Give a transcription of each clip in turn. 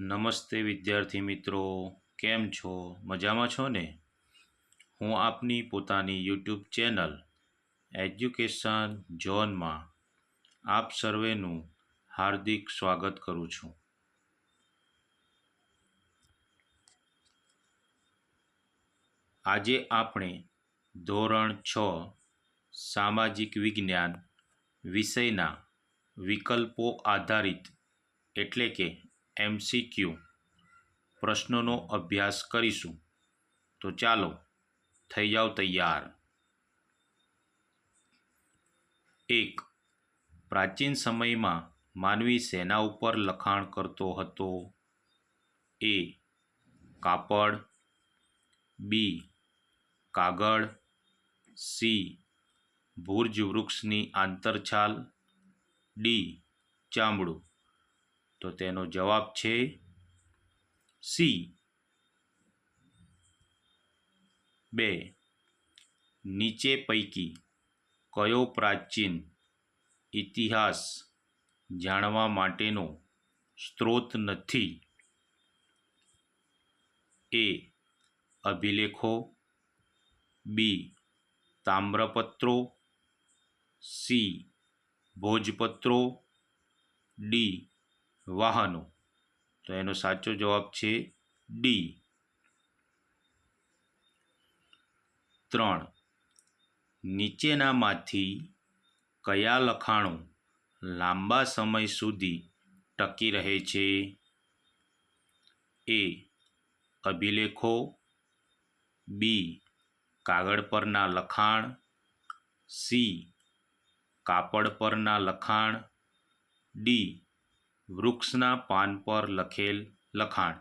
નમસ્તે વિદ્યાર્થી મિત્રો, કેમ છો? મજામાં છો ને? હું આપની પોતાની યુટ્યુબ ચેનલ એજ્યુકેશન ઝોનમાં આપ સર્વેનું હાર્દિક સ્વાગત કરું છું. આજે આપણે ધોરણ 6 સામાજિક વિજ્ઞાન વિષયના વિકલ્પો આધારિત એટલે કે MCQ પ્રશ્નોનો અભ્યાસ કરીશું. તો ચાલો થઈ જાઓ તૈયાર. 1. પ્રાચીન સમયમાં માનવી શેના ઉપર લખાણ કરતો હતો? A. કાપડ, B. કાગળ, C. ભુર્જ વૃક્ષની આંતરછાલ, D. ચામડું. તો તેનો જવાબ છે C. 2. નીચે પૈકી કયો પ્રાચીન ઇતિહાસ જાણવા માટેનો સ્ત્રોત નથી? A. અભિલેખો, B. તામ્રપત્રો, C. ભોજપત્રો, D. વાહનો. તો એનો સાચો જવાબ છે D. 3. નીચેનામાંથી કયા લખાણો લાંબા સમય સુધી ટકી રહે છે? A. અભિલેખો, B. કાગળ પરના લખાણ, C. કાપડ પરના લખાણ, D. વૃક્ષના પાન પર લખેલ લખાણ.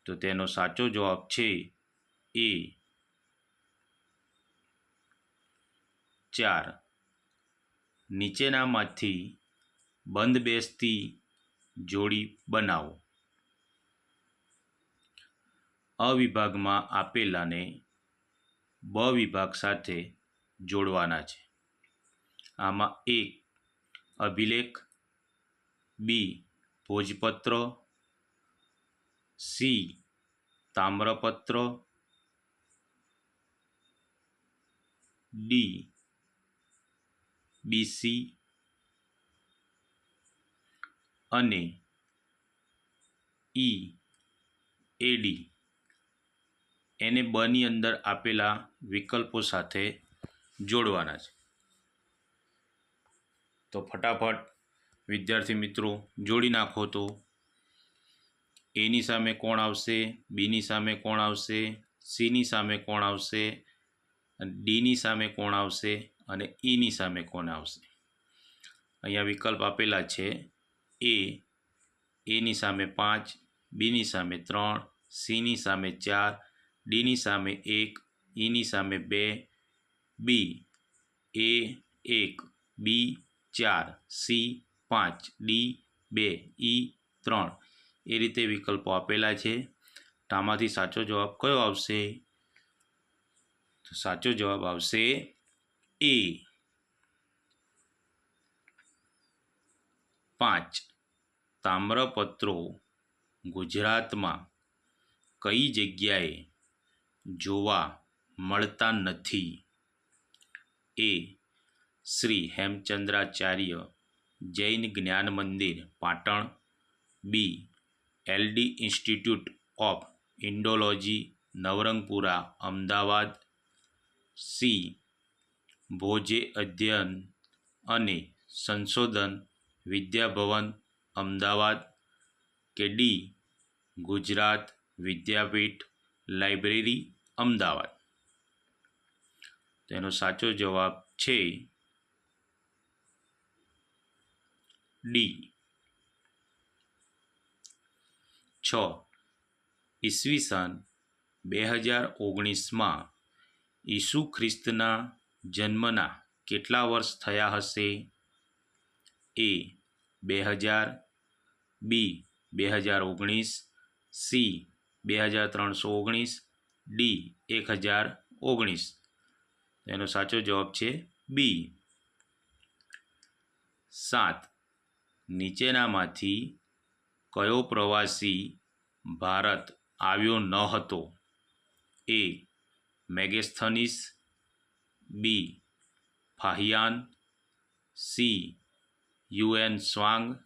તો તેનો સાચો જવાબ છે A. 4. નીચેનામાંથી બંધબેસતી જોડી બનાવો. અ વિભાગમાં આપેલાને બ વિભાગ સાથે જોડવાના છે. આમાં A. અભિલેખ, B. ભોજપત્ર, C. તામ્રપત્ર, D. BC અને E. AD. એને બની અંદર આપેલા વિકલ્પો સાથે જોડવાના છે. તો ફટાફટ વિદ્યાર્થી મિત્રો જોડી નાખો. તો એની સામે કોણ આવશે, બીની સામે કોણ આવશે, સીની સામે કોણ આવશે, ડીની સામે કોણ આવશે અને ઈની સામે કોણ આવશે? અહીંયા વિકલ્પ આપેલા છે. એની સામે 5, બીની સામે 3, સીની સામે 4, ડીની સામે 1, ઈની સામે 2, બી A 1, બી 4, સી 5, ડી 2, ઈ 3. એ રીતે વિકલ્પો આપેલા છે. તો આમાંથી સાચો જવાબ કયો આવશે? તો સાચો જવાબ આવશે A. 5. તામ્રપત્રો ગુજરાતમાં કઈ જગ્યાએ જોવા મળતા નથી? A. શ્રી હેમચંદ્રાચાર્ય જૈન જ્ઞાન મંદિર, Patan, B. LD institute of Indology, Navrangpura, Ahmedabad, C. ભોજે અધ્યયન અને સંશોધન વિદ્યાભવન, અમદાવાદ, કે D. ગુજરાત વિદ્યાપીઠ લાઇબ્રેરી, અમદાવાદ. તેનો સાચો જવાબ છે D. 6. ઈસવીસન 2019માં ઈસુ ખ્રિસ્તના જન્મના કેટલા વર્ષ થયા હશે? A. 2000, B. 2019, C. 2319, D. 1019. એનો સાચો જવાબ છે B. 7. નીચેનામાંથી કયો પ્રવાસી ભારત આવ્યો ન હતો? એ મેગેસ્થનીસ, બી Fahien, C UN સ્વાંગ,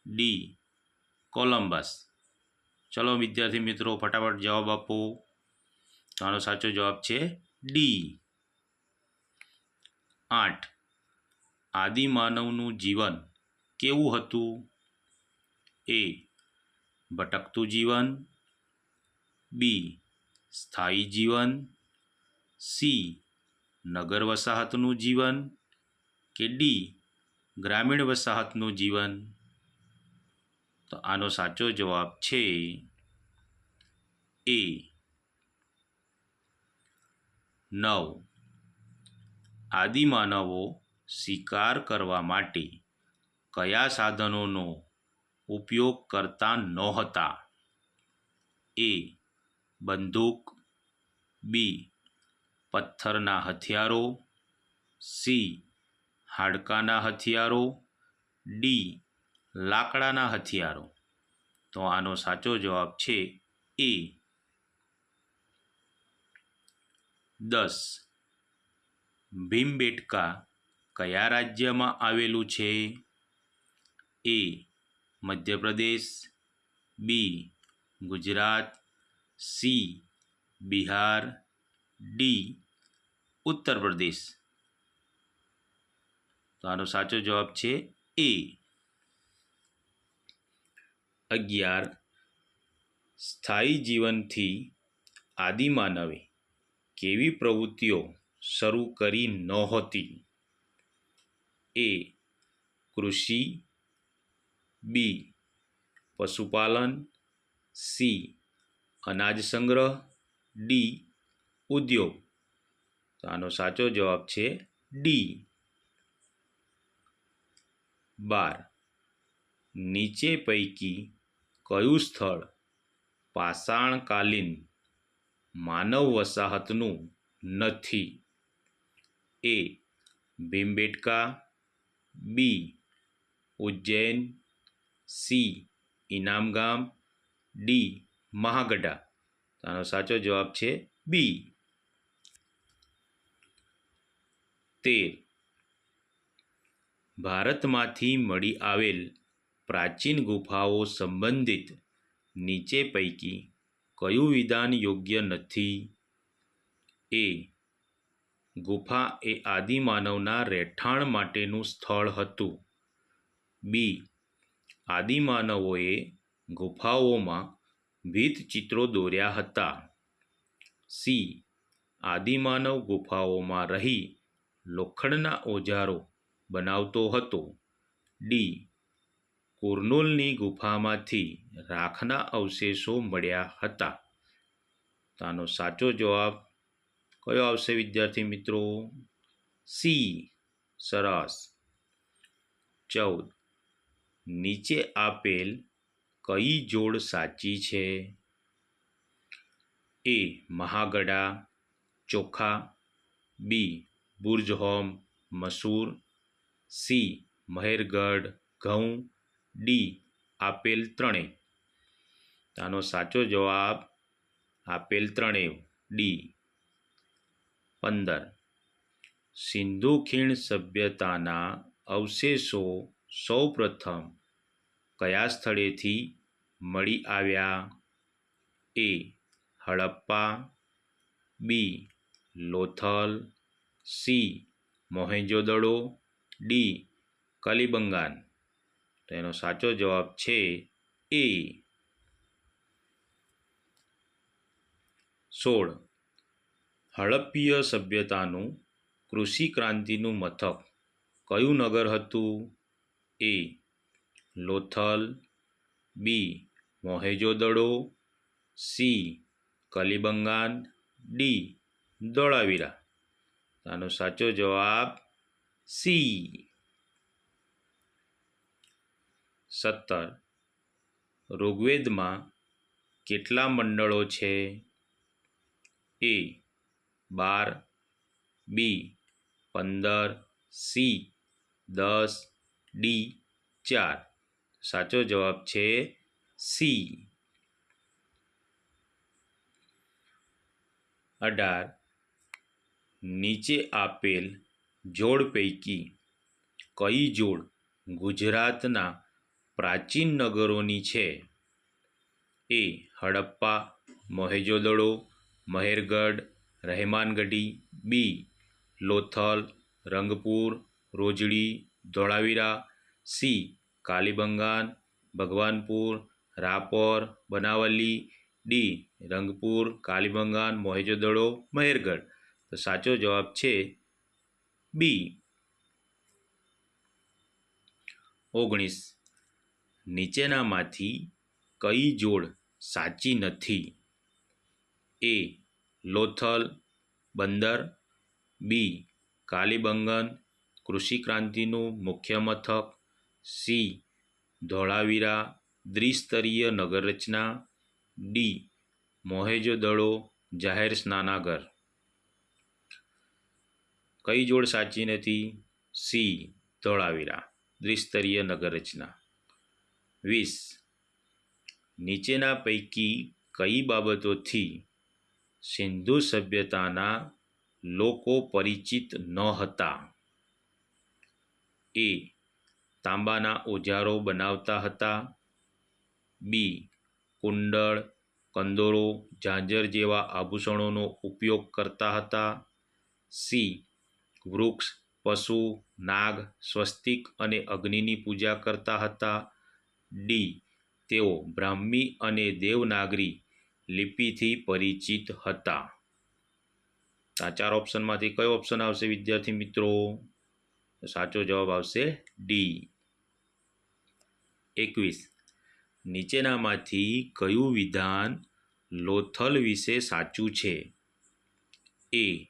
D Columbus. ચલો વિદ્યાર્થી મિત્રો ફટાફટ જવાબ આપો. તો આનો સાચો જવાબ છે ડી. 8. આદિમાનવનું જીવન કેવું હતું? એ ભટકતું જીવન, બી સ્થાયી જીવન, સી નગર વસાહતનું જીવન કે ડી ગ્રામીણ વસાહતનું જીવન. તો આનો સાચો જવાબ છે એ. 9. આદિમાનવો શિકાર કરવા માટે કયા સાધનોનો ઉપયોગ કરતા નહોતા? એ બંદૂક, બી પથ્થરના હથિયારો, સી હાડકાના હથિયારો, ડી લાકડાના હથિયારો. તો આનો સાચો જવાબ છે એ. 10. ભીમબેટકા કયા રાજ્યમાં આવેલું છે? એ મધ્યપ્રદેશ, બી ગુજરાત, સી બિહાર, ડી ઉત્તર પ્રદેશ. તો આનો સાચો જવાબ છે એ. 11. સ્થાયી જીવનથી આદિમાનવે કેવી પ્રવૃત્તિઓ શરૂ કરી નહોતી? એ કૃષિ, બી પશુપાલન, સી અનાજ સંગ્રહ, ડી ઉદ્યોગ. તો આનો સાચો જવાબ છે ડી. 12. નીચે પૈકી કયું સ્થળ પાષાણકાલીન માનવ વસાહતનું નથી? એ ભીમબેટકા, બી ઉજ્જૈન, સી ઇનામગામ, ડી મહાગઢા. આનો સાચો જવાબ છે બી. 13. ભારતમાંથી મળી આવેલ પ્રાચીન ગુફાઓ સંબંધિત નીચે પૈકી કયું વિધાન યોગ્ય નથી? એ ગુફા એ આદિમાનવના રહેઠાણ માટેનું સ્થળ હતું, બી આદિમાનવોએ ગુફાઓમાં ભીંતચિત્રો દોર્યા હતા, સી આદિમાનવ ગુફાઓમાં રહી લોખંડના ઓજારો બનાવતો હતો, ડી કુર્નૂલની ગુફામાંથી રાખના અવશેષો મળ્યા હતા. તો આનો સાચો જવાબ કયો આવશે વિદ્યાર્થી મિત્રો? સી. સરસ. 14. નીચે આપેલ કઈ જોડ સાચી છે? એ મહાગઢા ચોખા, બી બુર્જહોમ મસૂર, સી મહેરગઢ ઘઉં, ડી આપેલ ત્રણેય. આનો સાચો જવાબ આપેલ ત્રણેય ડી. 15. સિંધુ ખીણ સભ્યતાના અવશેષો સૌપ્રથમ કયા સ્થળેથી મળી આવ્યા? એ હડપ્પા, બી લોથલ, સી મોહેંજો-દડો, ડી કલિબંગાન. તો એનો સાચો જવાબ છે એ. 16. હડપ્પીય સભ્યતાનું કૃષિ ક્રાંતિનું મથક કયું નગર હતું? એ લોથલ, બી મોહેંજો-દડો, સી કલિબંગાન, ડી ધોળાવીરા. આનો સાચો જવાબ સી. 17. ઋગ્વેદમાં કેટલા મંડળો છે? એ 12, બી 15, સી 10, ડી 4. સાચો જવાબ છે સી. 18. નીચે આપેલ જોડ પૈકી કઈ જોડ ગુજરાતના પ્રાચીન નગરોની છે? એ. હડપ્પા, મોહેંજો-દડો, મહેરગઢ, રહેમાનગઢી. બી. લોથલ, રંગપુર, રોજડી, ધોળાવીરા. સી. કાલીબંગાન, ભગવાનપુર, રાપર, બનાવલી. ડી. રંગપુર, કાલીબંગાન, મોહેંજો-દડો, મહેરગઢ. તો સાચો જવાબ છે બી. 19. નીચેનામાંથી કઈ જોડ સાચી નથી? એ. લોથલ બંદર. બી. કાલીબંગન કૃષિ ક્રાંતિનું મુખ્ય મથક. સી. ધોળાવીરા દ્વિસ્તરીય નગરરચના. ડી. મોહેંજો-દડો જાહેર સ્નાનાગર. કઈ જોડ સાચી નથી? સી. ધોળાવીરા દ્વિસ્તરીય નગરરચના. 20. નીચેના પૈકી કઈ બાબતોથી સિંધુ સભ્યતાના લોકો પરિચિત ન હતા? એ. તાંબાના ઓજારો બનાવતા હતા. બી. કુંડળ, કંદોરો, ઝાંઝર જેવા આભૂષણોનો ઉપયોગ કરતા હતા. સી. વૃક્ષ, પશુ, નાગ, સ્વસ્તિક અને અગ્નિની પૂજા કરતા હતા. ડી. તેઓ બ્રાહ્મી અને દેવનાગરી લિપિથી પરિચિત હતા. આ 4 ઓપ્શનમાંથી કયો ઓપ્શન આવશે વિદ્યાર્થી મિત્રો? સાચો જવાબ આવશે ડી. 21. નીચેનામાંથી કયું વિધાન લોથલ વિશે સાચું છે? એ.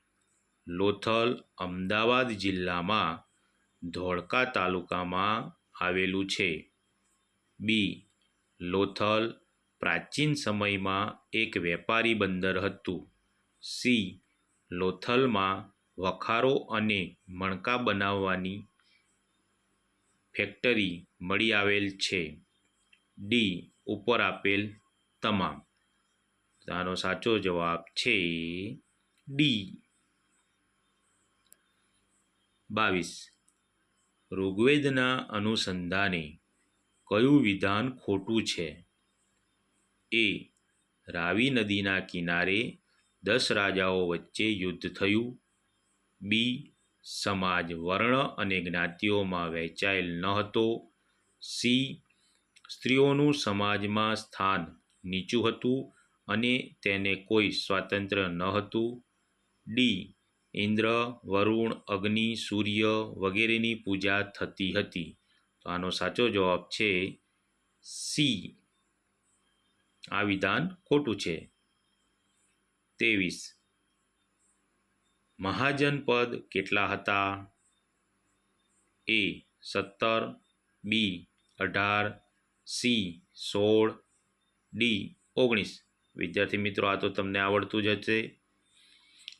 લોથલ અમદાવાદ જિલ્લામાં ધોળકા તાલુકામાં આવેલું છે. બી. લોથલ પ્રાચીન સમયમાં એક વેપારી બંદર હતું. સી. લોથલમાં વખારો અને મણકા બનાવવાની ફેક્ટરી મળી આવેલ છે. ડી. ઉપર આપેલ તમામ. આનો સાચો જવાબ છે ડી. 22. ઋગ્વેદના અનુસંધાને કયું વિધાન ખોટું છે? એ. રાવી નદીના કિનારે 10 રાજાઓ વચ્ચે યુદ્ધ થયું. બી. સમાજ વર્ણ અને જ્ઞાતિઓમાં વહેંચાયેલ ન હતો. સી. સ્ત્રીઓનું સમાજમાં સ્થાન નીચું હતું અને તેને કોઈ સ્વાતંત્ર્ય ન હતું. ડી. ઇન્દ્ર, વરુણ, અગ્નિ, સૂર્ય વગેરેની પૂજા થતી હતી. તો આનો સાચો જવાબ છે સી. આ વિધાન ખોટું છે. 23. મહાજનપદ કેટલા હતા? એ. 17. બી. 18. સી. 16. ડી. 19. વિદ્યાર્થી મિત્રો, આ તો તમને આવડતું જ હશે.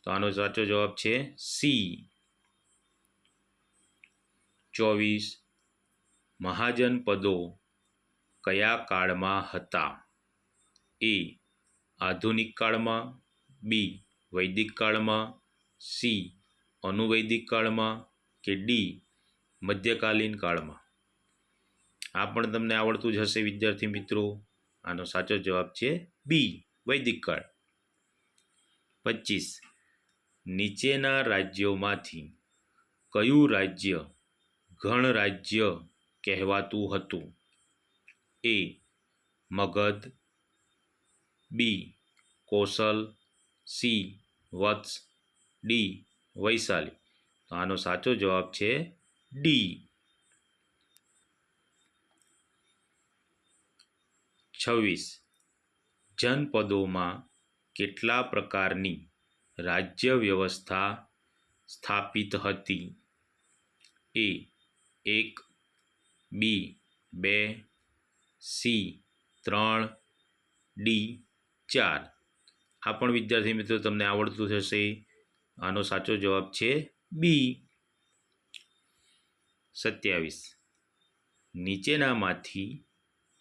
તો આનો સાચો જવાબ છે સી. 24. મહાજનપદો કયા કાળમાં હતા? એ. આધુનિક કાળમાં. બી. વૈદિક કાળમાં. સી. અનુવૈદિક કાળમાં. કે ડી. મધ્યકાલીન કાળમાં. આ પણ તમને આવડતું જ હશે વિદ્યાર્થી મિત્રો. આનો સાચો જવાબ છે બી. વૈદિક કાળ. 25. નીચેના રાજ્યોમાંથી કયું રાજ્ય ગણરાજ્ય કહેવાતું હતું? એ. મગધ. બી. કોસલ. સી. વત્સ. ડી. વૈશાલી. તો આનો સાચો જવાબ છે ડી. 26. જનપદોમાં કેટલા પ્રકારની રાજ્ય વ્યવસ્થા સ્થાપિત હતી? એ. 1. બી. 2. સી. 3. ડી. 4. આ પણ વિદ્યાર્થી મિત્રો તમને આવડતું થશે. આનો સાચો જવાબ છે બી. 27. નીચેનામાંથી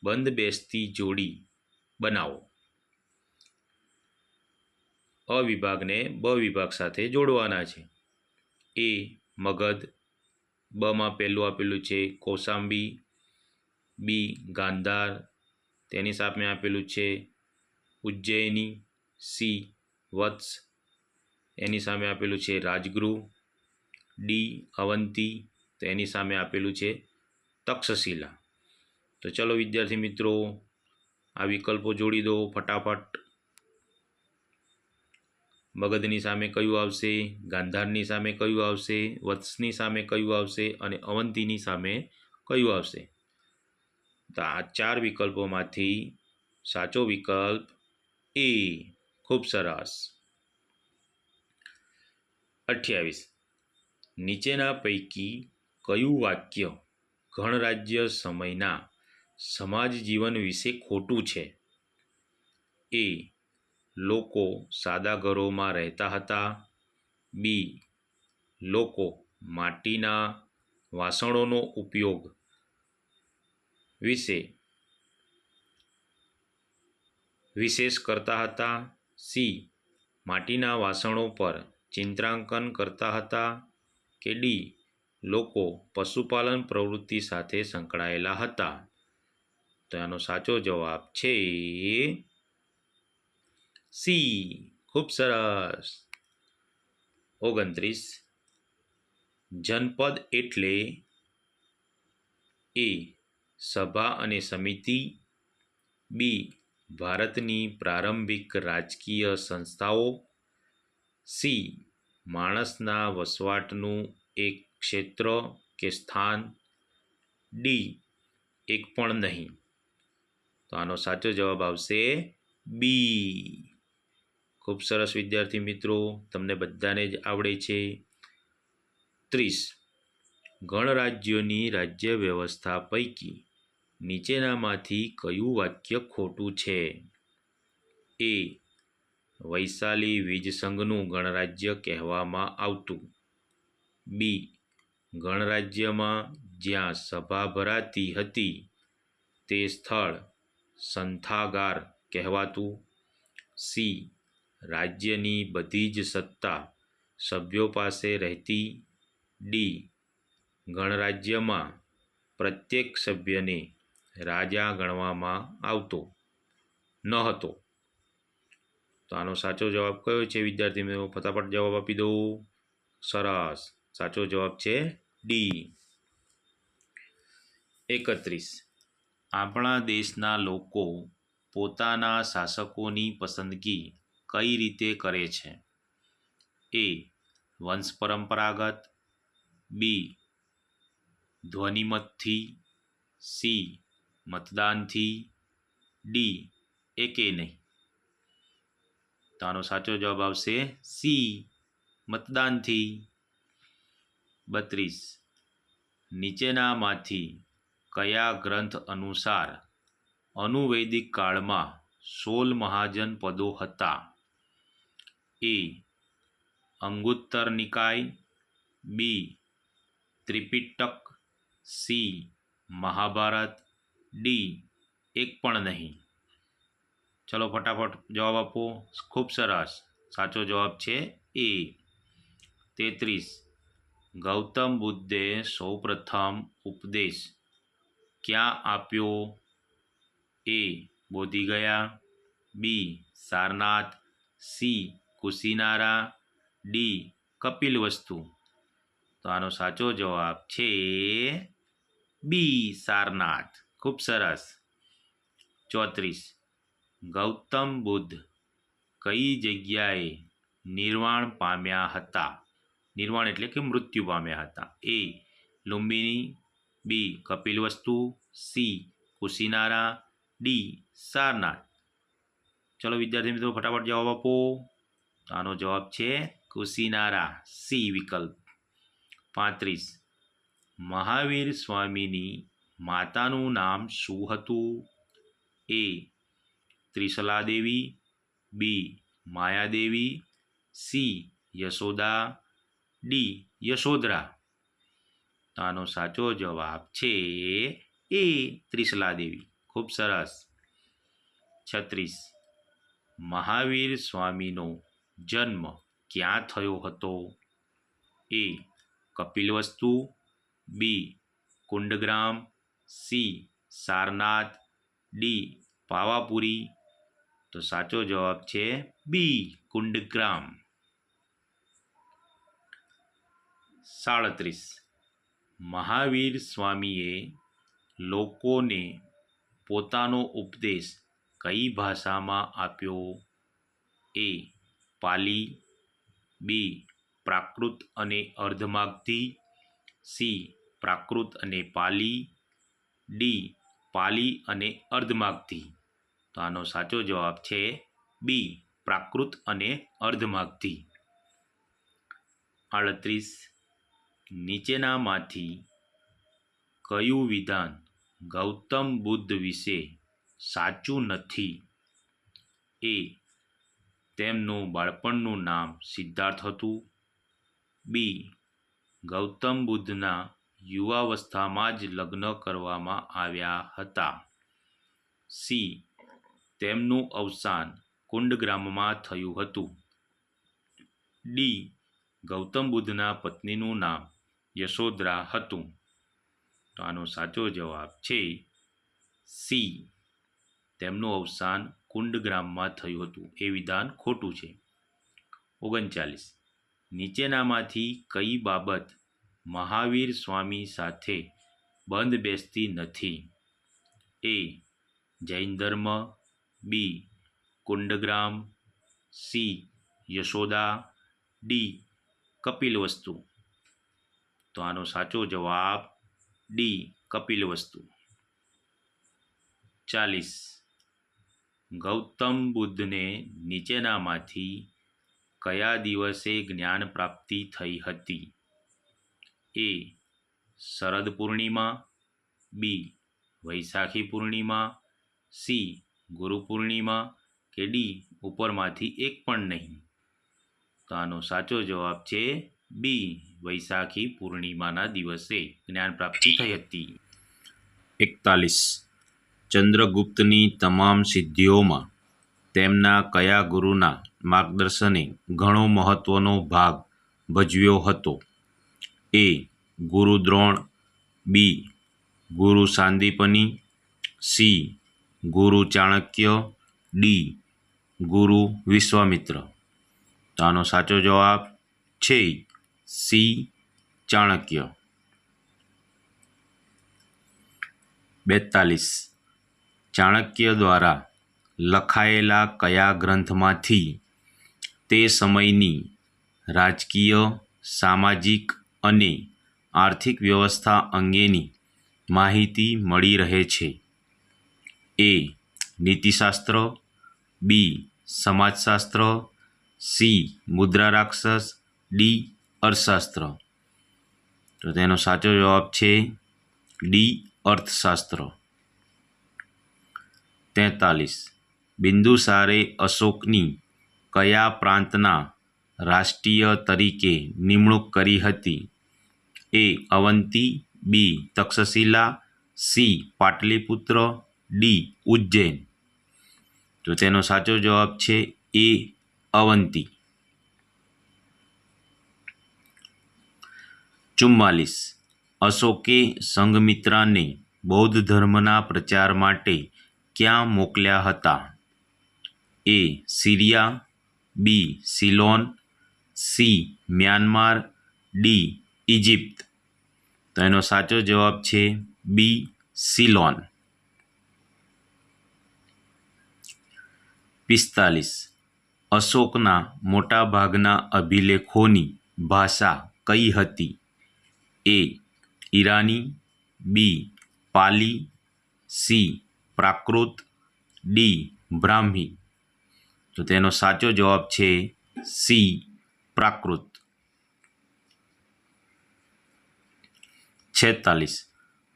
બંધ બેસતી જોડી બનાવો. અ વિભાગને બ વિભાગ સાથે જોડવાના છે. એ મગધ, બમાં પહેલું આપેલું છે કૌશાંબી, બી ગાંધાર, તેની સામે આપેલું છે ઉજ્જૈની, સી વત્સ, એની સામે આપેલું છે રાજગૃહ, ડી અવંતી, તો એની સામે આપેલું છે તક્ષશિલા. તો ચલો વિદ્યાર્થી મિત્રો, આ વિકલ્પો જોડી દો ફટાફટ. મગધની સામે કયું આવશે, ગાંધારની સામે કયું આવશે, વત્સની સામે કયું આવશે અને અવંતીની સામે કયું આવશે? તો આ 4 વિકલ્પોમાંથી સાચો વિકલ્પ એ. ખૂબ સરસ. 28. નીચેના પૈકી કયું વાક્ય ગણરાજ્ય સમયના સમાજ જીવન વિશે ખોટું છે? એ. લોકો સાદા ઘરોમાં રહેતા હતા. બી. લોકો માટીના વાસણોનો ઉપયોગ વિશેષ કરતા હતા. સી. માટીના વાસણો પર ચિત્રાંકન કરતા હતા. કે ડી. લોકો પશુપાલન પ્રવૃત્તિ સાથે સંકળાયેલા હતા. તો આનો સાચો જવાબ છે સી. ખૂબ સરસ. 29. જનપદ એટલે? એ. સભા અને સમિતિ. બી. ભારતની પ્રારંભિક રાજકીય સંસ્થાઓ. સી. માણસના વસવાટનું એક ક્ષેત્ર કે સ્થાન. ડી. એક પણ નહીં. તો આનો સાચો જવાબ આવશે બી. ખૂબ સરસ વિદ્યાર્થી મિત્રો, તમને બધાને જ આવડે છે. 30. ગણરાજ્યોની રાજ્ય વ્યવસ્થા પૈકી નીચેનામાંથી કયું વાક્ય ખોટું છે? એ. વૈશાલી વીજસંઘનું ગણરાજ્ય કહેવામાં આવતું. બી. ગણરાજ્યમાં જ્યાં સભા ભરાતી હતી તે સ્થળ સંથાગાર કહેવાતું. સી. રાજ્યની બધી જ સત્તા સભ્યો પાસે રહેતી. ડી. ગણરાજ્યમાં પ્રત્યેક સભ્યને રાજા ગણવામાં આવતો ન હતો. તો આનો સાચો જવાબ કયો છે વિદ્યાર્થી મિત્રો? ફટાફટ જવાબ આપી દો. સરસ, સાચો જવાબ છે ડી. 31. આપણા દેશના લોકો પોતાના શાસકોની પસંદગી કઈ રીતે કરે છે? એ. વંશ પરંપરાગત. બી. ધ્વનિમતથી. સી. મતદાનથી. ડી. એકે નહીં. તો આનો સાચો જવાબ આવશે સી. મતદાનથી. 32. નીચેનામાંથી કયા ગ્રંથ અનુસાર અનુવૈદિક કાળમાં 16 મહાજન પદો હતા? એ. અંગુત્તર નિકાય. બી. ત્રિપિટક. સી. મહાભારત. ડી. એક પણ નહીં. ચલો ફટાફટ જવાબ આપો. ખૂબ સરસ, સાચો જવાબ છે એ. 33. ગૌતમ બુદ્ધે સૌપ્રથમ ઉપદેશ ક્યાં આપ્યો? એ. બોધિગયા. બી. સારનાથ. સી. કુશીનારા. ડી. કપિલવસ્તુ. તો આનો સાચો જવાબ છે બી. સારનાથ. ખૂબ સરસ. 34. ગૌતમ બુદ્ધ કઈ જગ્યાએ નિર્વાણ પામ્યા હતા? નિર્વાણ એટલે કે મૃત્યુ પામ્યા હતા. એ. લુંબિની. બી. કપિલવસ્તુ. સી. કુશીનારા. ડી. સારનાથ. ચલો વિદ્યાર્થી મિત્રો ફટાફટ જવાબ આપો. તો આનો જવાબ છે કુશીનારા, સી વિકલ્પ. 35. મહાવીર સ્વામીની માતાનું નામ શું હતું? એ. ત્રિશલા દેવી. બી. માયાદેવી. સી. યશોદા. ડી. યશોધરા. તો આનો સાચો જવાબ છે એ. ત્રિશલા દેવી. ખૂબ સરસ. 36. મહાવીર સ્વામીનો જન્મ ક્યાં થયો હતો? એ. કપિલવસ્તુ, બી. કુંડગ્રામ, સી. સારનાથ, ડી. પાવાપુરી. તો સાચો જવાબ છે બી. કુંડગ્રામ. 37. મહાવીર સ્વામીએ લોકોને પોતાનો ઉપદેશ કઈ ભાષામાં આપ્યો? એ. પાલી, બી. પ્રાકૃત અને અર્ધમાગધી, સી. પ્રાકૃત અને પાલી, ડી. પાલી અને અર્ધમાગધી. તો આનો સાચો જવાબ છે બી. પ્રાકૃત અને અર્ધમાગધી. 38. નીચેનામાંથી કયું વિધાન ગૌતમ બુદ્ધ વિશે સાચું નથી? એ. તેમનું બાળપણનું નામ સિદ્ધાર્થ હતું, બી. ગૌતમ બુદ્ધના યુવાવસ્થામાં જ લગ્ન કરવામાં આવ્યા હતા, સી. તેમનું અવસાન કુંડગ્રામમાં થયું હતું, ડી. ગૌતમ બુદ્ધના પત્નીનું નામ યશોધરા હતું. તો આનો સાચો જવાબ છે સી. તેમનું અવસાન કુંડગ્રામમાં થયું હતું. એ વિધાન ખોટું છે. 39. નીચેનામાંથી કઈ બાબત મહાવીર સ્વામી સાથે બંધ બેસતી નથી? એ. જૈન ધર્મ, બી. કુંડગ્રામ, સી. યશોદા, ડી. કપિલવસ્તુ. તો આનો સાચો જવાબ ડી. કપિલવસ્તુ. 40. ગૌતમ બુદ્ધને નીચેનામાંથી કયા દિવસે જ્ઞાન પ્રાપ્તિ થઈ હતી? એ. શરદ પૂર્ણિમા, બી. વૈશાખી પૂર્ણિમા, સી. ગુરુ પૂર્ણિમા કે ડી. ઉપરમાંથી એક પણ નહીં. તો આનો સાચો જવાબ છે બી. વૈશાખી પૂર્ણિમાના દિવસે જ્ઞાન પ્રાપ્તિ થઈ હતી. 41. ચંદ્રગુપ્તની તમામ સિદ્ધિઓમાં તેમના કયા ગુરુના માર્ગદર્શને ઘણો મહત્વનો ભાગ ભજવ્યો હતો? એ. ગુરુ દ્રોણ, બી. ગુરુ સાંદીપની, સી. ગુરુ ચાણક્ય, ડી. ગુરુ વિશ્વામિત્ર. તો આનો સાચો જવાબ છે સી. ચાણક્ય. 42. ચાણક્ય દ્વારા લખાયેલા કયા ગ્રંથમાંથી તે સમયની રાજકીય, સામાજિક અને આર્થિક વ્યવસ્થા અંગેની માહિતી મળી રહે છે? એ. નીતિશાસ્ત્ર, બી. સમાજશાસ્ત્ર, સી. મુદ્રા રાક્ષસ, ડી. અર્થશાસ્ત્ર. તો તેનો સાચો જવાબ છે ડી. અર્થશાસ્ત્ર. 43. બિંદુસારે અશોકની કયા પ્રાંતના રાષ્ટ્રીય તરીકે નિમણૂક કરી હતી? એ. અવંતી, બી. તક્ષશિલા, સી. પાટલીપુત્ર, ડી. ઉજ્જૈન. તો તેનો સાચો જવાબ છે એ. અવંતી. 44. અશોકે સંઘમિત્રાને બૌદ્ધ ધર્મના પ્રચાર માટે ક્યાં મોકલ્યા હતા? A. Syria, B. Ceylon, C. Myanmar, D. Egypt. તો એનો સાચો જવાબ છે બી. સિલોન. 45. અશોકના મોટાભાગના અભિલેખોની ભાષા કઈ હતી? એ. ઈરાની, બી. પાલી, સી. પ્રાકૃત, ડી. બ્રાહ્મી. તો તેનો સાચો જવાબ છે સી. પ્રાકૃત. 46.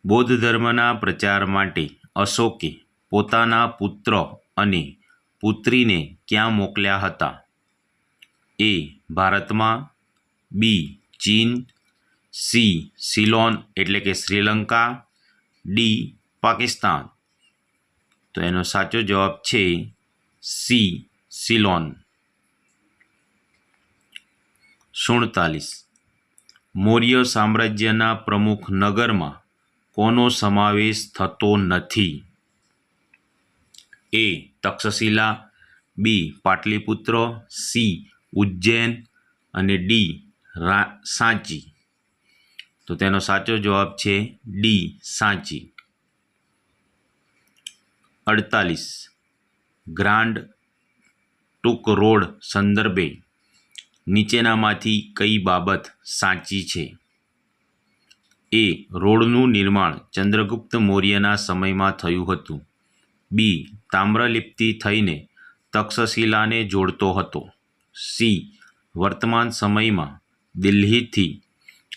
બૌદ્ધ ધર્મના પ્રચાર માટે અશોકે પોતાના પુત્ર અને પુત્રીને ક્યાં મોકલ્યા હતા? એ. ભારતમાં, બી. ચીન, સી. સિલોન એટલે કે શ્રીલંકા, ડી. પાકિસ્તાન. તો એનો સાચો જવાબ છે સી, સિલોન. 47. મૌર્ય સામ્રાજ્યના પ્રમુખ નગરમાં કોનો સમાવેશ થતો નથી? એ. તક્ષશિલા, બી. પાટલીપુત્ર, સી. ઉજ્જૈન અને ડી. સાંચી. તો તેનો સાચો જવાબ છે ડી, સાંચી. 48. ગ્રાન્ડ ટૂંક રોડ સંદર્ભે નીચેનામાંથી કઈ બાબત સાચી છે? એ. રોડનું નિર્માણ ચંદ્રગુપ્ત મૌર્યના સમયમાં થયું હતું. બી. તામ્રલિપ્તિ થઈને તક્ષશિલાને જોડતો હતો. સી. વર્તમાન સમયમાં દિલ્હીથી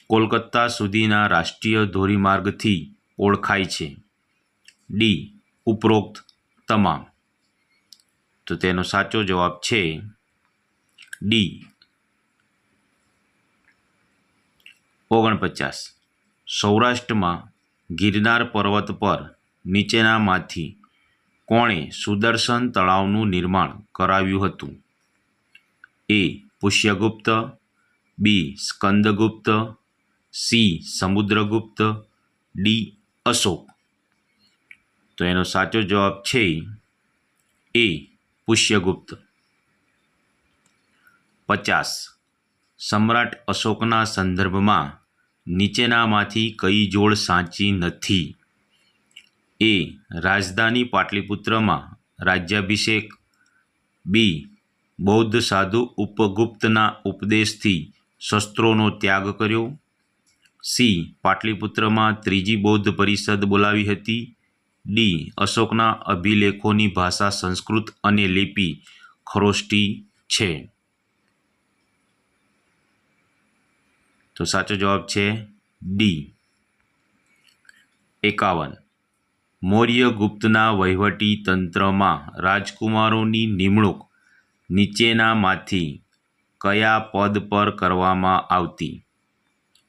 કોલકાતા સુધીના રાષ્ટ્રીય ધોરીમાર્ગથી ઓળખાય છે. ડી. ઉપરોક્ત તમામ. તો તેનો સાચો જવાબ છે ડી. 49. સૌરાષ્ટ્રમાં ગિરનાર પર્વત પર નીચેનામાંથી કોણે સુદર્શન તળાવનું નિર્માણ કરાવ્યું હતું? એ. પુષ્યગુપ્ત, બી. સ્કંદગુપ્ત, સી. સમુદ્રગુપ્ત, ડી. અશોક. તો એનો સાચો જવાબ છે એ. પુષ્યગુપ્ત. 50. સમ્રાટ અશોકના સંદર્ભમાં નીચેનામાંથી કઈ જોડ સાચી નથી? એ. રાજધાની પાટલીપુત્રમાં રાજ્યાભિષેક, બી. બૌદ્ધ સાધુ ઉપગુપ્તના ઉપદેશથી શસ્ત્રોનો ત્યાગ કર્યો, સી. પાટલીપુત્રમાં ત્રીજી બૌદ્ધ પરિષદ બોલાવી હતી, ડી. અશોકના અભિલેખોની ભાષા સંસ્કૃત અને લિપિ ખરોષ્ટી છે. તો સાચો જવાબ છે ડી. 51. મૌર્ય ગુપ્તના વહીવટી તંત્રમાં રાજકુમારોની નિમણૂક નીચેનામાંથી કયા પદ પર કરવામાં આવતી?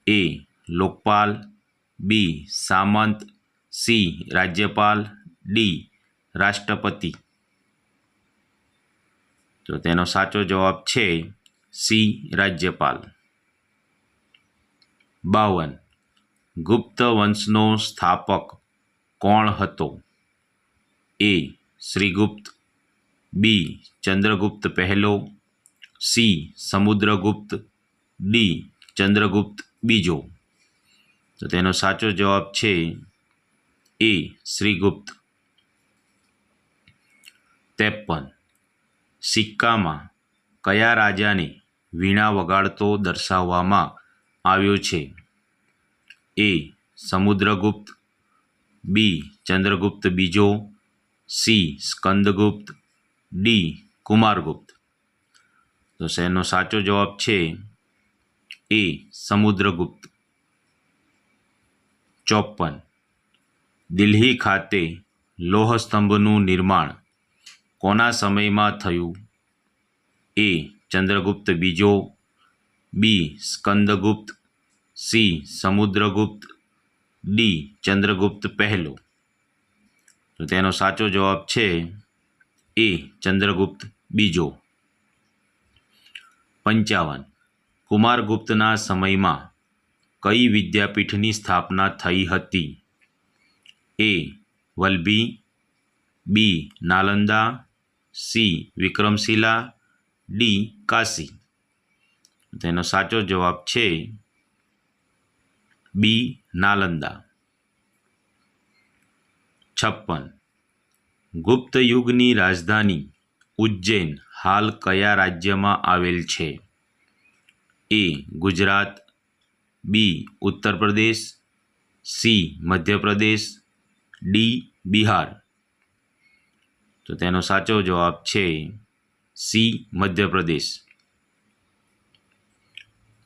એ. લોકપાલ, બી. સામંત, સી. રાજ્યપાલ, ડી. રાષ્ટ્રપતિ. તો તેનો સાચો જવાબ છે સી. રાજ્યપાલ. 52. ગુપ્ત વંશનો સ્થાપક કોણ હતો? એ. શ્રીગુપ્ત, બી. ચંદ્રગુપ્ત પહેલો, સી. સમુદ્રગુપ્ત, ડી. ચંદ્રગુપ્ત બીજો. તો તેનો સાચો જવાબ છે એ. શ્રીગુપ્ત. 53. સિક્કામાં કયા રાજાને વીણા વગાડતો દર્શાવવામાં આવ્યો છે? એ. સમુદ્રગુપ્ત, બી. ચંદ્રગુપ્ત બીજો, સી. સ્કંદગુપ્ત, ડી. કુમારગુપ્ત. તો એનો સાચો જવાબ છે એ. સમુદ્રગુપ્ત. 54. દિલ્હી ખાતે લોહ સ્તંભનું નિર્માણ કોના સમયમાં થયું? એ. ચંદ્રગુપ્ત બીજો, બી. સ્કંદગુપ્ત, સી. સમુદ્રગુપ્ત, ડી. ચંદ્રગુપ્ત પહેલો. તો તેનો સાચો જવાબ છે એ. ચંદ્રગુપ્ત બીજો. 55. કુમારગુપ્તના સમયમાં કઈ વિદ્યાપીઠની સ્થાપના થઈ હતી? એ. વલ્લભી, બી. નાલંદા, સી. વિક્રમશિલા, ડી. કાશી. તેનો સાચો જવાબ છે બી. નાલંદા. 56. ગુપ્ત યુગની રાજધાની ઉજ્જૈન હાલ કયા રાજ્યમાં આવેલ છે? એ. ગુજરાત, બી. ઉત્તર પ્રદેશ, સી. મધ્યપ્રદેશ, ડી. બિહાર. તો તેનો સાચો જવાબ છે સી. મધ્યપ્રદેશ.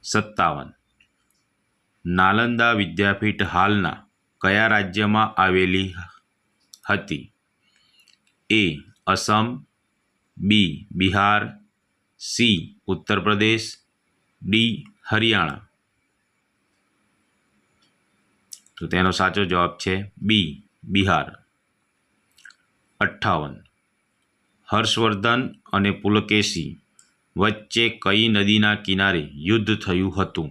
57. નાલંદા વિદ્યાપીઠ હાલના કયા રાજ્યમાં આવેલી હતી? એ. અસમ, બી. બિહાર, સી. ઉત્તર પ્રદેશ, ડી. હરિયાણા. તો તેનો સાચો જવાબ છે બી. બિહાર. 58. હર્ષવર્ધન અને પુલકેશી વચ્ચે કઈ નદીના કિનારે યુદ્ધ થયું હતું?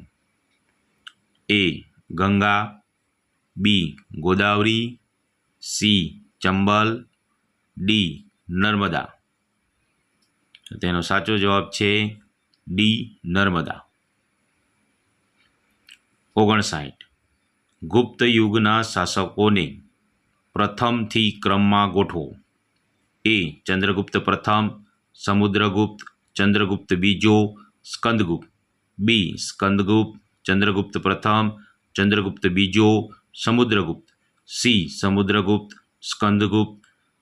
એ. ગંગા, બી. ગોદાવરી, સી. ચંબલ, ડી. નર્મદા. તેનો સાચો જવાબ છે ડી. નર્મદા. 59. ગુપ્ત યુગના શાસકોને પ્રથમથી ક્રમમાં ગોઠવો. એ. ચંદ્રગુપ્ત પ્રથમ, સમુદ્રગુપ્ત, ચંદ્રગુપ્ત બીજો, સ્કંદગુપ્ત. બી. સ્કંદગુપ્ત, ચંદ્રગુપ્ત પ્રથમ, ચંદ્રગુપ્ત બીજો, સમુદ્રગુપ્ત. સી. સમુદ્રગુપ્ત, સ્કંદગુપ્ત,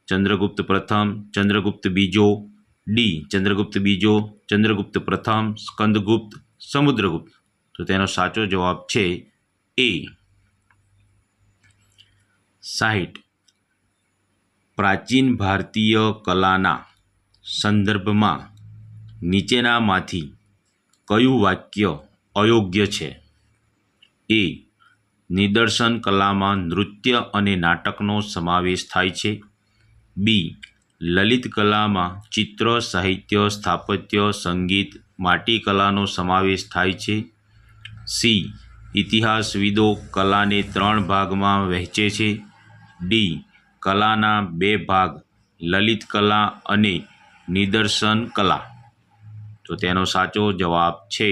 ચંદ્રગુપ્ત પ્રથમ, ચંદ્રગુપ્ત બીજો. ડી. ચંદ્રગુપ્ત બીજો, ચંદ્રગુપ્ત પ્રથમ, સ્કંદગુપ્ત, સમુદ્રગુપ્ત. તો તેનો સાચો જવાબ છે એ. 60. પ્રાચીન ભારતીય કલાના સંદર્ભમાં નીચેનામાંથી કયું વાક્ય અયોગ્ય છે? એ. નિદર્શન કલામાં નૃત્ય અને નાટકનો સમાવેશ થાય છે. બી. લલિત કલામાં ચિત્ર, સાહિત્ય, સ્થાપત્ય, સંગીત, માટીકલાનો સમાવેશ થાય છે. સી. ઇતિહાસવિદો કલાને 3 ભાગમાં વહેંચે છે. ડી. કલાના 2 ભાગ લલિત કલા અને નિદર્શન કલા. તો તેનો સાચો જવાબ છે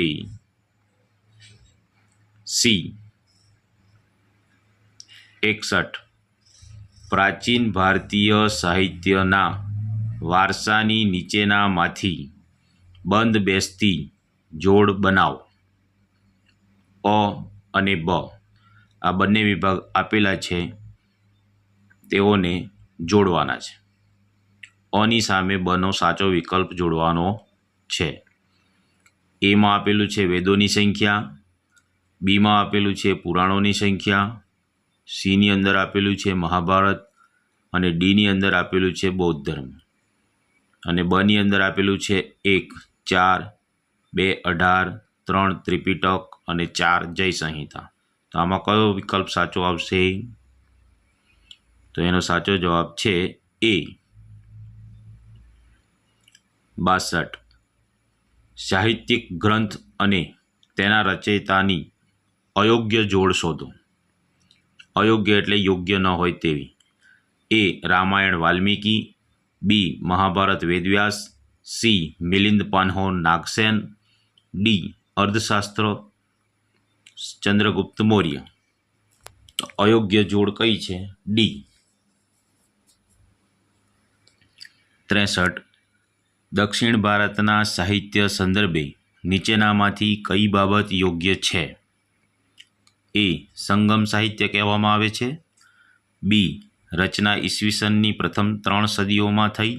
સી. 61. પ્રાચીન ભારતીય સાહિત્યના વારસાની નીચેનામાંથી બંધ બેસતી જોડ બનાવો. અ અને બ આ બંને વિભાગ આપેલા છે, તેઓને જોડવાના છે. અની સામે બનો સાચો વિકલ્પ જોડવાનો છે. એમાં આપેલું છે વેદોની સંખ્યા, બીમાં આપેલું છે પુરાણોની સંખ્યા, સીની અંદર આપેલું છે મહાભારત અને ડીની અંદર આપેલું છે બૌદ્ધ ધર્મ અને બની અંદર આપેલું છે 1, 4, 2, 18, 3 ત્રિપિટક અને 4 જય સંહિતા. તો આમાં કયો વિકલ્પ સાચો આવશે? તો એનો સાચો જવાબ છે એ. 62. સાહિત્યિક ગ્રંથ અને તેના રચયિતાની અયોગ્ય જોડ શોધો. અયોગ્ય એટલે યોગ્ય ન હોય તેવી. એ. રામાયણ વાલ્મીકી, બી. મહાભારત વેદવ્યાસ, સી. મિલિંદ પાનહો નાગસેન, ડી. અર્થશાસ્ત્ર ચંદ્રગુપ્ત મૌર્ય. તો અયોગ્ય જોડ કઈ છે? ડી. 63. દક્ષિણ ભારતના સાહિત્ય સંદર્ભે નીચેનામાંથી કઈ બાબત યોગ્ય છે? એ. સંગમ સાહિત્ય કહેવામાં આવે છે. બી. રચના ઈસવીસનની પ્રથમ 3 સદીઓમાં થઈ.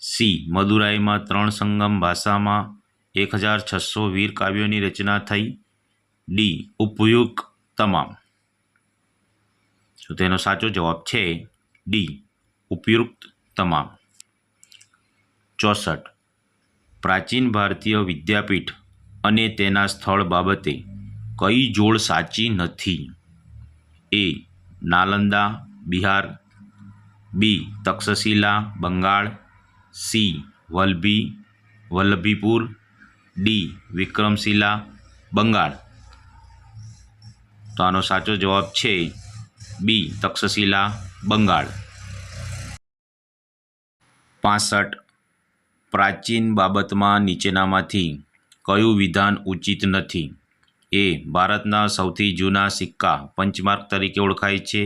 સી. મદુરાઈમાં 3 સંગમ ભાષામાં 1600 વીર કાવ્યોની રચના થઈ. ડી. ઉપયુક્ત તમામ. તો તેનો સાચો જવાબ છે ડી. ઉપયુક્ત તમામ. 64. પ્રાચીન ભારતીય વિદ્યાપીઠ અને તેના સ્થળ બાબતે કઈ જોડ સાચી નથી? એ. નાલંદા બિહાર, બી. તક્ષશિલા બંગાળ, સી. વલ્લભીપુર, ડી. વિક્રમશિલા બંગાળ. તો આનો સાચો જવાબ છે બી. તક્ષશિલા બંગાળ. 65. પ્રાચીન બાબતમાં નીચેનામાંથી કયું વિધાન ઉચિત નથી? એ. ભારતના સૌથી જૂના સિક્કા પંચમાર્ક તરીકે ઓળખાય છે.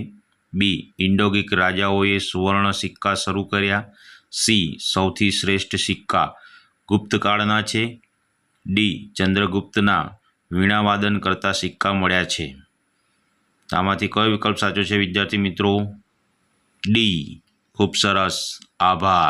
બી. ઇન્ડોગ્રીક રાજાઓએ સુવર્ણ સિક્કા શરૂ કર્યા. સી. સૌથી શ્રેષ્ઠ સિક્કા ગુપ્તકાળના છે. ડી. ચંદ્રગુપ્તના વીણાવાદન કરતા સિક્કા મળ્યા છે. આમાંથી કયો વિકલ્પ સાચો છે વિદ્યાર્થી મિત્રો? ડી. ખૂબ સરસ, આભાર.